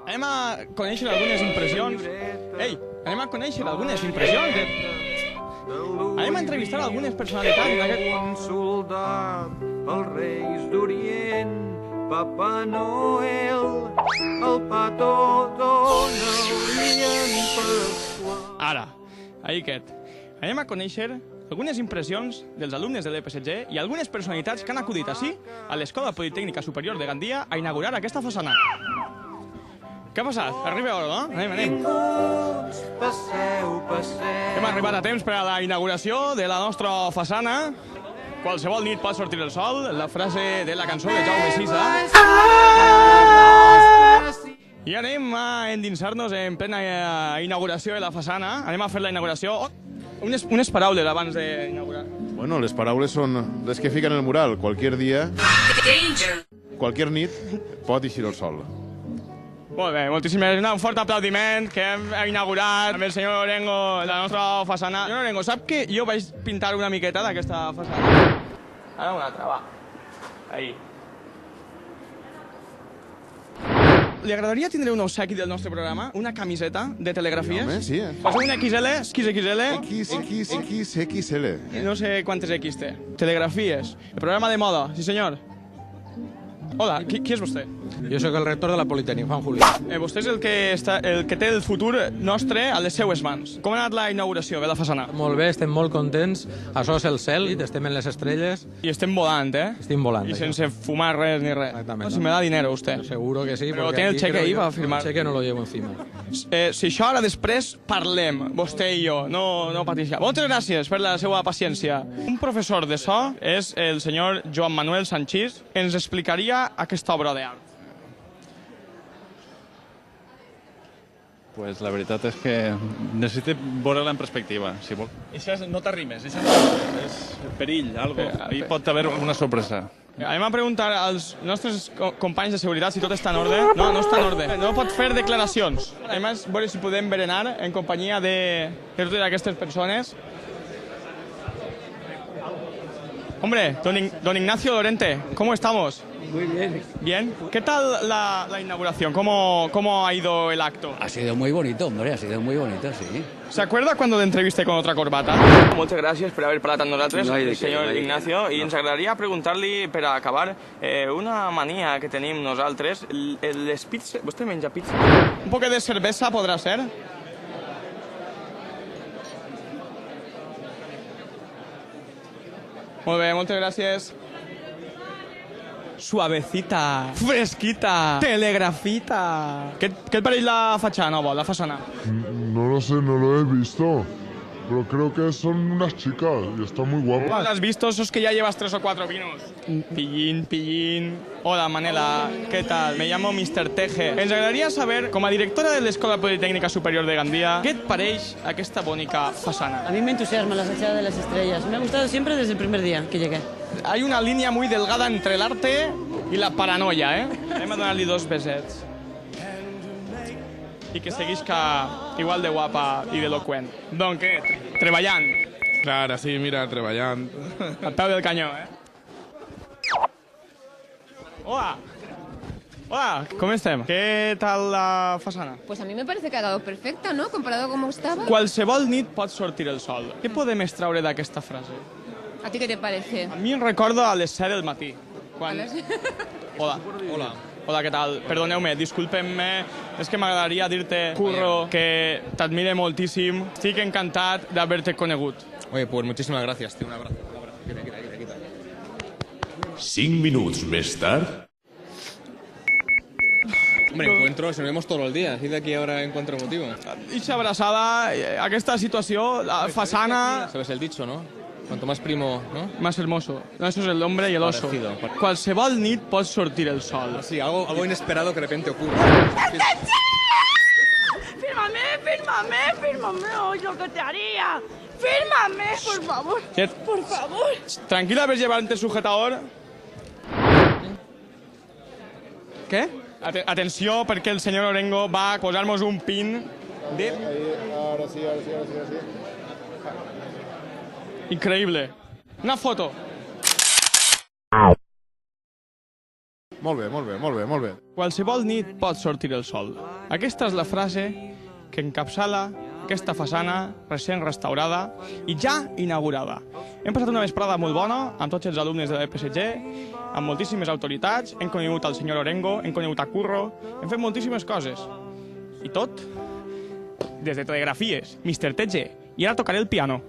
Anem a conèixer algunes impressions. Ei, anem a conèixer algunes impressions. Anem a entrevistar algunes personalitats. Un soldat, els reis d'Orient, Papa Noel, el petó dona l'Orient Pasqual. Ara, ahí aquest. Anem a conèixer algunes impressions dels alumnes de l'EPSG i algunes personalitats que han acudit així a l'Escola Politècnica Superior de Gandia a inaugurar aquesta façana. Què ha passat? Arriba ara, no? Anem. Passeu, passeu. Hem arribat a temps per a la inauguració de la nostra façana. Qualsevol nit pot sortir el sol, la frase de la cançó de Jaume Sisa. I anem a endinsar-nos en plena inauguració de la façana. Anem a fer la inauguració. Unes paraules abans d'inaugurar. Bueno, les paraules són les que fiquen el mural. Qualquier dia, qualquier nit, pot eixir el sol. Molt bé, moltíssimes. Un fort aplaudiment que hem inaugurat amb el senyor Orengo la nostra façana. Senyor Orengo, sap que jo vaig pintar una miqueta d'aquesta façana? Ara una altra, va. Ahí. Li agradaria tindre un obsequi del nostre programa? Una camiseta de telegrafies? Home, sí. Posa una XL, XXL. No sé quantes X té. Telegrafies. El programa de moda, sí senyor. Hola, qui és vostè? Jo sóc el rector de la Politécnica, Juan Julià. Vostè és el que té el futur nostre a les seues mans. Com ha anat la inauguració de la façana? Molt bé, estem molt contents. Això és el cel, estem en les estrelles. I estem volant, eh? Estem volant. I sense fumar res ni res. Exactament. Si me da dinero, usted. Seguro que sí. Però porque té el aquí cheque creo ahí yo- para firmar. El cheque no lo llevo encima. Si això ara després parlem, vostè i jo, no pateixi. Moltes gràcies per la seva paciència. Un professor de so és el senyor Joan Manuel Sanchís. Ens explicaria aquesta obra d'art. Pues la veritat és que necessito veure-la en perspectiva, si vol. Això no t'arrimes, això És perill, algo. Ahí pot haver una sorpresa. Anem a preguntar als nostres companys de seguretat si tot està en ordre. No, no està en ordre. No pot fer declaracions. Anem a veure si podem berenar en companyia de totes aquestes persones. Hombre, don Ignacio Lorente, ¿cómo estamos? Muy bien. Bien. ¿Qué tal la inauguración? ¿Cómo ha ido el acto? Ha sido muy bonito, hombre, ha sido muy bonito, sí. ¿Se acuerda cuando le entrevisté con otra corbata? Moltes gràcies per haver parlat amb nosaltres, senyor Ignacio. I ens agradaria preguntar-li, per a acabar, una mania que tenim nosaltres. Les pizzas... Vostè menja pizza? Un poc de cervesa podrà ser? Molt bé, moltes gràcies. Suavecita, fresquita, telegrafita. ¿Qué et pareix la fatxada nova, la façana? No lo sé, no lo he visto. Pero creo que son unas chicas y están muy guapas. ¿Las has visto? Esos que ya llevas 3 o 4 vinos. Pillín. Hola, Manela. ¿Qué tal? Me llamo Mr. Teje. Ens agradaria saber, com a directora de l'Escola Politècnica Superior de Gandia, què et pareix aquesta bonica façana? A mí me entusiasma la fachada de las estrellas. Me ha gustado siempre desde el primer día que llegué. Hay una línia muy delgada entre l'arte i la paranoia, eh? Anem a donar-li 2 besets. I que seguisca igual de guapa i d'eloqüent. Doncs què? Treballant. Claro, sí, mira, treballant. Al peu del canyó, eh? Hola. Hola, com estem? Què tal la façana? Pues a mí me parece que ha quedado perfecta, ¿no? Comparado a cómo estaba. Qualsevol nit pot sortir el sol. Què podem extraure d'aquesta frase? ¿A ti qué te parece? A mi em recorda a les 7 del matí. Quan... A les- Hola. Hola, què tal? Perdoneu-me, disculpem-me. És que m'agradaria dir-te, Curro, que t'admire moltíssim. Estic encantat d'haver-te conegut. Oye, pues muchísimas gracias. Tío, un abrazo. Quita. 5 minuts més tard. Hombre, encuentro, si nos vemos todo el día. Así de aquí ahora encuentro motivo. Ixa abraçada, aquesta situació, la façana... Sabes el dicho, ¿no? Cuanto más primo, ¿no? Más hermoso. No, eso es el hombre y el oso. Parecido. Qualsevol nit pot sortir el sol. Sí, algo inesperado que de repente ocurre. Fírmame, hoy lo que te haría. Fírmame, por favor. Por favor. Tranquila, ves llevarte sujetador. Què? Atenció, perquè el senyor Orengo va a posar-nos un pin de... Ahora sí. Increïble. Una foto. Molt bé, molt bé, molt bé, molt bé. Qualsevol nit pot sortir el sol. Aquesta és la frase que encapçala aquesta façana recent restaurada i ja inaugurada. Hem passat una vesprada molt bona amb tots els alumnes de l'EPSG, amb moltíssimes autoritats, hem conegut el senyor Orengo, hem conegut a Curro, hem fet moltíssimes coses. I tot des de Telegrafies, Mr. TG. I ara tocaré el piano.